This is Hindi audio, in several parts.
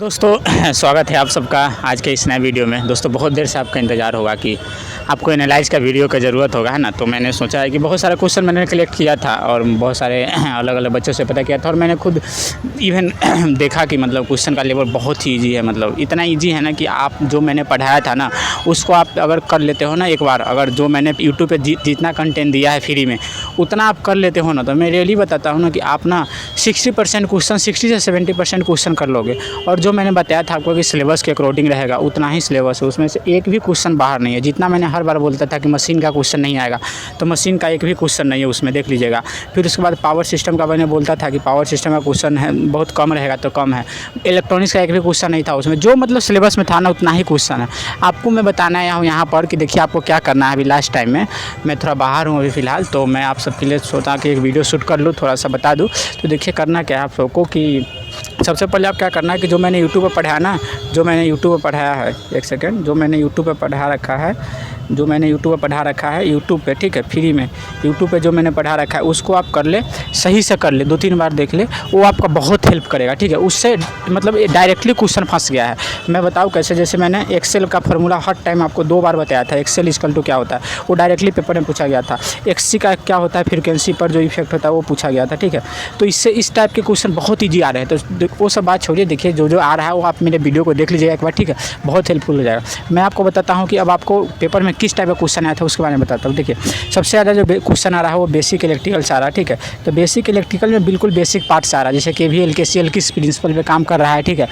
दोस्तों स्वागत है आप सबका आज के इस नए वीडियो में। दोस्तों बहुत देर से आपका इंतज़ार होगा कि आपको एनालाइज का वीडियो का ज़रूरत होगा, है ना। तो मैंने सोचा है कि बहुत सारे क्वेश्चन मैंने कलेक्ट किया था और बहुत सारे अलग अलग बच्चों से पता किया था और मैंने खुद इवन देखा कि मतलब क्वेश्चन का लेवल बहुत ही ईजी है। मतलब इतना ईजी है ना कि आप जो मैंने पढ़ाया था ना उसको आप अगर कर लेते हो ना एक बार, अगर जो मैंने यूट्यूब पर जितना कंटेंट दिया है फ्री में उतना आप कर लेते हो ना, तो मैं रियली बताता हूँ ना कि आप ना 60% क्वेश्चन 60 से 70% क्वेश्चन कर लोगे। और जो मैंने बताया था आपको कि सिलेबस के अकॉर्डिंग रहेगा उतना ही सिलेबस है, उसमें से एक भी क्वेश्चन बाहर नहीं है। जितना मैंने हर बार बोलता था कि मशीन का क्वेश्चन नहीं आएगा, तो मशीन का एक भी क्वेश्चन नहीं है उसमें, देख लीजिएगा। फिर उसके बाद पावर सिस्टम का मैंने बोलता था कि पावर सिस्टम का क्वेश्चन है बहुत कम रहेगा, तो कम है। इलेक्ट्रॉनिक्स का एक भी क्वेश्चन नहीं था उसमें, जो मतलब सिलेबस में था ना उतना ही क्वेश्चन है। आपको मैं बताना है यहाँ पर कि देखिए आपको क्या करना है। अभी लास्ट टाइम में मैं थोड़ा बाहर हूँ अभी फ़िलहाल, तो मैं आप सबके लिए सोचा कि एक वीडियो शूट कर लूँ, थोड़ा सा बता दूँ। तो देखिए करना क्या है आप सबको कि सबसे पहले आप क्या करना है कि जो मैंने यूट्यूब पर पढ़ाया ना, जो मैंने यूट्यूब पर पढ़ाया है, एक सेकंड, जो मैंने यूट्यूब पर पढ़ा रखा है, जो मैंने यूट्यूब पर पढ़ा रखा है यूट्यूब पे, ठीक है, फ्री में यूट्यूब पे जो मैंने पढ़ा रखा है उसको आप कर ले, सही से कर ले, 2-3 बार देख ले, वो आपका बहुत हेल्प करेगा, ठीक है। उससे मतलब डायरेक्टली क्वेश्चन फंस गया है। मैं बताऊँ कैसे, जैसे मैंने एक्सेल का फार्मूला हर टाइम आपको 2 बार बताया था, एक्सेल इक्वल टू क्या होता है, वो डायरेक्टली पेपर में पूछा गया था। एक्सी का क्या होता है, फ्रीक्वेंसी पर जो इफेक्ट होता है वो पूछा गया था, ठीक है। तो इससे इस टाइप के क्वेश्चन बहुत ईजी आ रहे हैं, तो वो सब बात छोड़िए, देखिए जो आ रहा है वो आप मेरे वीडियो को देख लीजिएगा एक बार, ठीक है, बहुत हेल्पफुल हो जाएगा। मैं आपको बताता हूँ कि अब आपको पेपर में किस टाइप का क्वेश्चन आया था उसके बारे में बताता हूँ। देखिए सबसे ज़्यादा जो क्वेश्चन आ रहा है वो बेसिक इलेक्ट्रिकल से आ रहा है, ठीक है। तो बेसिक इलेक्ट्रिकल में बिल्कुल बेसिक पार्ट से आ रहा है, जैसे KVL KCL किस प्रिंसिपल पे काम कर रहा है, ठीक है।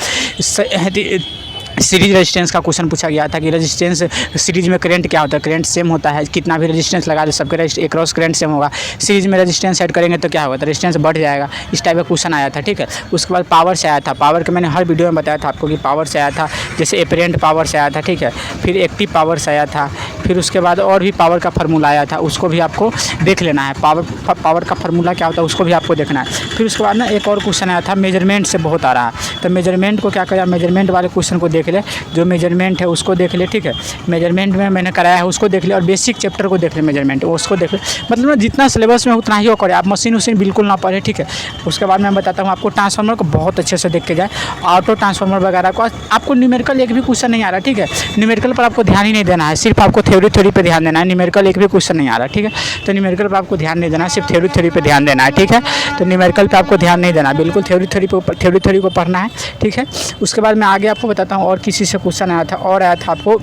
सीरीज रेजिस्टेंस का क्वेश्चन पूछा गया था कि रेजिस्टेंस सीरीज में करंट क्या होता है, करंट सेम होता है, कितना भी रेजिस्टेंस लगा दे सबके एक्रॉस करंट सेम होगा। सीरीज में रेजिस्टेंस ऐड करेंगे तो क्या होगा, तो रेजिस्टेंस बढ़ जाएगा। इस टाइप का क्वेश्चन आया था, ठीक है। उसके बाद पावर से आया था, पावर के मैंने हर वीडियो में बताया था आपको कि पावर से आया था, जैसे एपरेंट पावर से आया था, ठीक है। फिर एक्टिव पावर से आया था, फिर उसके बाद और भी पावर का फार्मूला आया था, उसको भी आपको देख लेना है। पावर का फार्मूला क्या होता है उसको भी आपको देखना है। फिर उसके बाद ना एक और क्वेश्चन आया था मेजरमेंट से बहुत आ रहा है, तो मेजरमेंट को क्या करें, मेजरमेंट वाले क्वेश्चन को देख ले, जो मेजरमेंट है उसको देख ले, ठीक है। मेजरमेंट में मैंने कराया है उसको देख ले, और बेसिक चैप्टर को देख ले, मेजरमेंट उसको देख ले। मतलब ना जितना सिलेबस में उतना ही वो करे, आप मशीन बिल्कुल ना पढ़े, ठीक है। उसके बाद मैं बताता हूँ आपको ट्रांसफार्मर को बहुत अच्छे से देख के जाए, ऑटो ट्रांसफार्मर वगैरह को। आपको न्यूमेरिकल एक भी क्वेश्चन नहीं आ रहा, ठीक है। न्यूमेरिकल पर आपको ध्यान ही नहीं देना है, सिर्फ आपको थ्योरी पे ध्यान देना है। न्यूमेरिकल एक भी क्वेश्चन नहीं आ रहा, ठीक है। तो न्यूमेरिकल पर आपको ध्यान नहीं देना है, सिर्फ थ्योरी पे ध्यान देना है, ठीक है। तो न्यूमेरिकल पे आपको ध्यान नहीं देना है, बिल्कुल थ्योरी को पढ़ना है, ठीक है। उसके बाद मैं आगे आपको बताता हूँ और किसी से क्वेश्चन आया था, और आया था आपको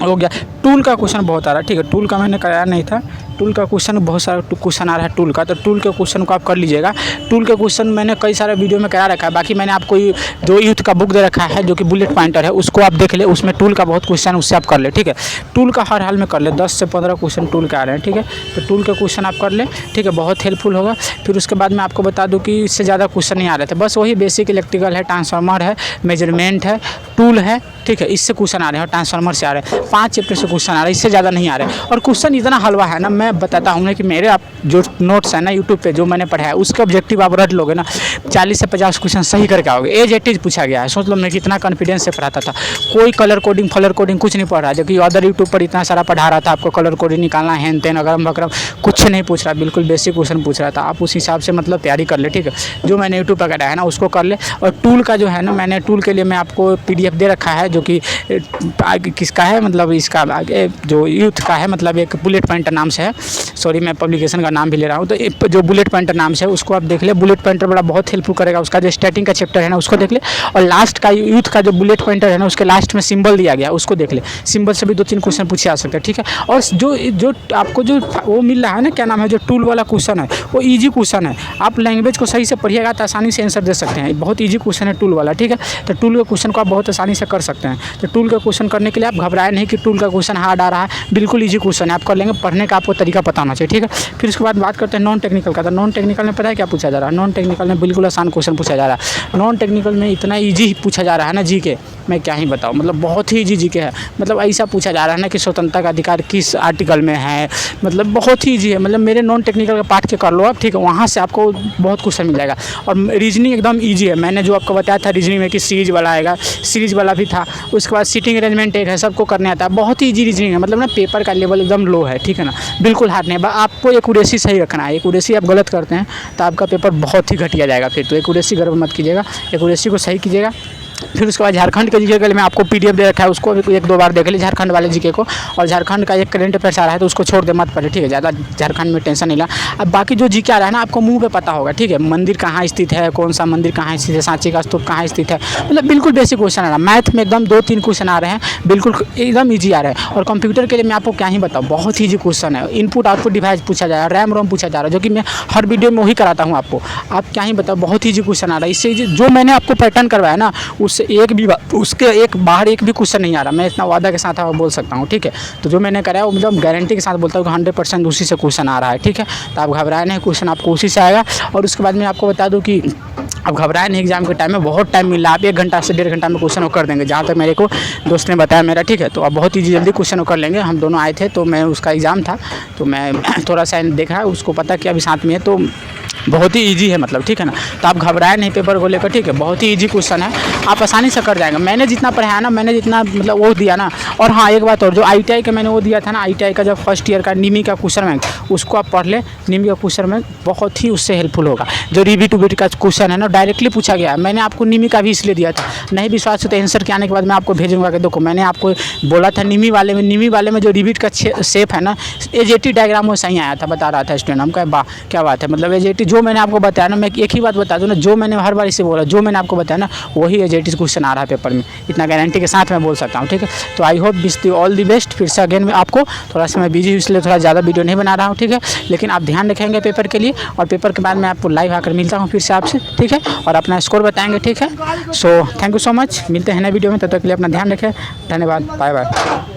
हो गया टूल का क्वेश्चन बहुत आ रहा है, ठीक है। टूल का मैंने कराया नहीं था, टूल का क्वेश्चन बहुत सारा क्वेश्चन आ रहा है टूल का, तो टूल के क्वेश्चन को आप कर लीजिएगा। टूल के क्वेश्चन मैंने कई सारे वीडियो में करा रखा है, बाकी मैंने आपको जो यूथ का बुक दे रखा है जो कि बुलेट पॉइंटर है उसको आप देख ले, उसमें टूल का बहुत क्वेश्चन उससे आप कर ले, ठीक है। टूल का हर हाल में कर ले, 10 से 15 क्वेश्चन टूल के आ रहे हैं, ठीक है। तो टूल के क्वेश्चन आप कर ले, ठीक है, बहुत हेल्पफुल होगा। फिर उसके बाद मैं आपको बता दूँ कि इससे ज़्यादा क्वेश्चन नहीं आ रहे थे, बस वही बेसिक इलेक्ट्रिकल है, ट्रांसफार्मर है, मेजरमेंट है, टूल है, ठीक है, इससे क्वेश्चन आ रहे हैं और ट्रांसफार्मर से आ रहे हैं। 5 चैप्टर से क्वेश्चन आ रहा है, इससे ज़्यादा नहीं आ रहे। और क्वेश्चन इतना हलवा है ना, मैं बताता हूँ कि मेरे आप जो नोट्स है ना यूट्यूब पे जो मैंने पढ़ा है उसके ऑब्जेक्टिव आप रट लोगे ना, 40 से 50 क्वेश्चन सही करके आओगे। एज इट इज पूछा गया है, सोच लो मैं कितना कॉन्फिडेंस से पढ़ाता था। कोई कलर कोडिंग फलर कोडिंग कुछ नहीं पढ़ रहा, जबकि अदर यूट्यूब पर इतना सारा पढ़ा रहा था, आपको कलर कोडिंग निकालना हैन तेन अगरम बकरम कुछ नहीं पूछ रहा, बिल्कुल बेसिक क्वेश्चन पूछ रहा था। आप उस हिसाब से मतलब तैयारी कर ले, ठीक है। जो मैंने यूट्यूब पर कराया है ना उसको कर ले। और टूल का जो है ना, मैंने टूल के लिए मैं आपको PDF दे रखा है, जो कि किसका है, मतलब इसका आगे जो यूथ का है, मतलब एक बुलेट पॉइंटर नाम से है, सॉरी मैं पब्लिकेशन का नाम भी ले रहा हूँ। तो जो बुलेट पॉइंटर नाम से है उसको आप देख ले, बुलेट पॉइंटर बड़ा बहुत हेल्पफुल करेगा। उसका जो स्टार्टिंग का चैप्टर है ना उसको देख ले, और लास्ट का यूथ का जो बुलेट पॉइंटर है ना उसके लास्ट में सिंबल दिया गया उसको देख ले, सिंबल से भी 2-3 क्वेश्चन पूछे जा सकते हैं, ठीक है। और जो आपको जो वो मिल रहा है ना, क्या नाम है, जो टूल वाला क्वेश्चन है वो ईजी क्वेश्चन है। आप लैंग्वेज को सही से पढ़िएगा तो आसानी से आंसर दे सकते हैं, बहुत ईजी क्वेश्चन है टूल वाला, ठीक है। तो टूल के क्वेश्चन को आप बहुत आसानी से कर सकते हैं। तो टूल का क्वेश्चन करने के लिए आप घबराए नहीं कि टूल का क्वेश्चन हार्ड आ रहा है, बिल्कुल ईजी क्वेश्चन है, आप कर लेंगे। पढ़ने का आपको तरीका पता होना चाहिए, ठीक है। फिर उसके बाद बात करते हैं नॉन टेक्निकल का। तो नॉन टेक्निकल में पता है क्या पूछा जा रहा है, नॉन टेक्निकल में बिल्कुल आसान क्वेश्चन पूछा जा रहा है। नॉन टेक्निकल में इतना ईजी पूछा जा रहा है ना जीके, मैं क्या ही बताऊँ, मतलब बहुत ही ईजी जीके है। मतलब ऐसा पूछा जा रहा है ना कि स्वतंत्रता का अधिकार किस आर्टिकल में है, मतलब बहुत ही ईजी है। मतलब मेरे नॉन टेक्निकल का पार्ट के कर लो आप, ठीक है, वहाँ से आपको बहुत क्वेश्चन मिल जाएगा। और रीजनिंग एकदम ईजी है, मैंने जो आपको बताया था रीजनिंग में कि सीरीज वाला आएगा, सीरीज वाला भी था। उसके बाद सीटिंग अरेंजमेंट एक है, सबको करने आता है, बहुत ही ईजी रीजनिंग है। मतलब ना पेपर का लेवल एकदम लो है, ठीक है ना, बिल्कुल हार्ड नहीं है। आपको एक्यूरेसी सही रखना है, एक्यूरेसी आप गलत करते हैं तो आपका पेपर बहुत ही घटिया जाएगा। फिर तो एक्यूरेसी गड़बड़ मत कीजिएगा, एक्यूरेसी को सही कीजिएगा। फिर उसके बाद झारखंड के जीके के लिए मैं आपको PDF दे रखा है, उसको भी 1-2 बार देख ली झारखंड वाले जीके को। और झारखंड का एक करंट अफेयर्स आ रहा है तो उसको छोड़ दे मत पड़े, ठीक है, ज़्यादा झारखंड में टेंशन नहीं ला। अब बाकी जो जीके आ रहा है ना आपको मुंह पे पता होगा, ठीक है, मंदिर कहाँ स्थित है, कौन सा मंदिर कहाँ स्थित है, सांची का स्तूप कहाँ स्थित है, मतलब बिल्कुल बेसिक क्वेश्चन आ रहा है। मैथ में एकदम 2-3 क्वेश्चन आ रहे हैं, बिल्कुल एकदम ईजी आ रहा है। और कंप्यूटर के लिए मैं आपको क्या ही बताऊँ, बहुत ईजी क्वेश्चन है। इनपुट आउटपुट डिवाइस पूछा जा रहा है, रैम रोम पूछा जा रहा है, जो कि मैं हर वीडियो में वही कराता हूँ आपको। आप क्या ही बताओ, बहुत ईजी क्वेश्चन आ रहा है। इससे जो मैंने आपको पैटर्न करवाया ना, उससे उसके एक बाहर एक भी क्वेश्चन नहीं आ रहा, मैं इतना वादा के साथ बोल सकता हूँ, ठीक है। तो जो मैंने कराया वो मतलब गारंटी के साथ बोलता हूँ कि 100% उसी से क्वेश्चन आ रहा है, ठीक है। तो आप घबराए नहीं, क्वेश्चन आपको उसी से आएगा। और उसके बाद मैं आपको बता दूँ कि अब घबराए नहीं, एग्जाम के टाइम में बहुत टाइम मिला, आप 1 घंटा से 1.5 घंटा में क्वेश्चन वो कर देंगे, जहाँ तक मेरे को दोस्त ने बताया मेरा, ठीक है। तो अब बहुत ही जल्दी क्वेश्चन वो कर लेंगे। हम दोनों आए थे तो मैं उसका एग्ज़ाम था तो मैं थोड़ा सा देखा, उसको पता किया अभी साथ में है, तो बहुत ही ईजी है मतलब, ठीक है ना। तो आप घबराए नहीं पेपर को लेकर, ठीक है, बहुत ही ईजी क्वेश्चन है, आप आसानी से कर जाएंगे। मैंने जितना पढ़ाया ना, मैंने जितना मतलब वो दिया ना। और हाँ एक बात और, जो ITI का मैंने वो दिया था ना, ITI का जब फर्स्ट ईयर का निमी का क्वेश्चन बैंक, उसको आप पढ़ ले। निमी का क्वेश्चन बैंक बहुत ही उससे हेल्पफुल होगा। जो रिबी टू बीट का क्वेश्चन है ना, डायरेक्टली पूछा गया है। मैंने आपको निमी का भी इसलिए दिया था, नहीं विश्वास हो तो आंसर के आने के बाद मैं आपको भेजूंगा कि देखो मैंने आपको बोला था निमी वाले में जो रिबीट का शेप है ना, AJT डायग्राम वो सही आया था, बता रहा था स्टूडेंट। हम कहे वाह क्या बात है, मतलब AJT जो मैंने आपको बताया ना, मैं एक ही बात बता दूँ ना, जो मैंने हर बार इसे बोला, जो मैंने आपको बताया ना, वही AJT क्वेश्चन आ रहा है पेपर में, इतना गारंटी के साथ मैं बोल सकता हूँ, ठीक है। तो I hope wish you all the best. फिर से अगेन मैं आपको थोड़ा सा मैं बिजी हूँ इसलिए थोड़ा ज़्यादा वीडियो नहीं बना रहा हूँ, ठीक है। लेकिन आप ध्यान रखेंगे पेपर के लिए, और पेपर के बाद मैं आपको लाइव आकर मिलता हूँ फिर से आपसे, ठीक है, और अपना स्कोर बताएंगे, ठीक है। So thank you so much, मिलते हैं नए वीडियो में, तब तक के लिए अपना ध्यान रखें, धन्यवाद, बाय बाय।